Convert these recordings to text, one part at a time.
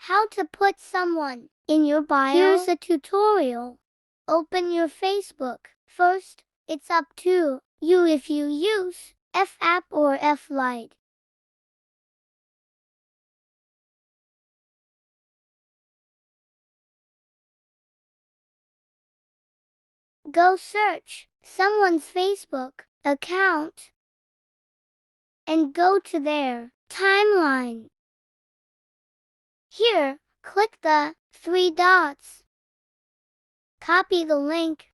How to put someone in your bio. Here's a tutorial. Open your Facebook. First, it's up to you if you use F-app or F-Lite. Go search someone's Facebook account and go to their timeline. Here, click the 3 dots. Copy the link.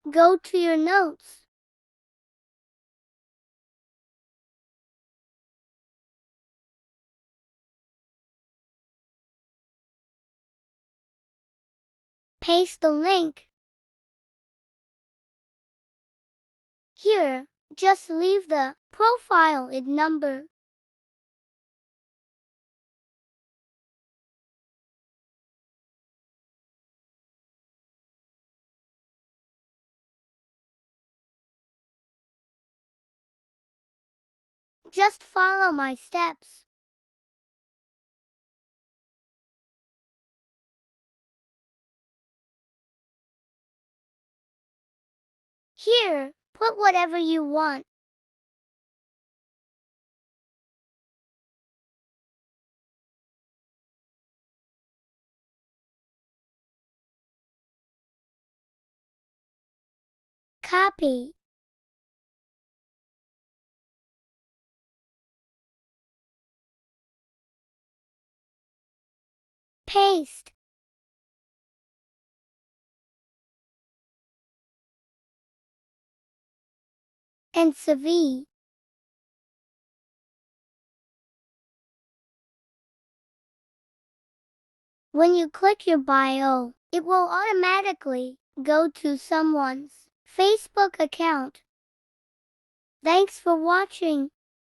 Go to your notes. Paste the link. Here, just leave the profile ID number. Just follow my steps. Here, put whatever you want. Copy. Paste. And save. When you click your bio, it will automatically go to someone's Facebook account. Thanks for watching.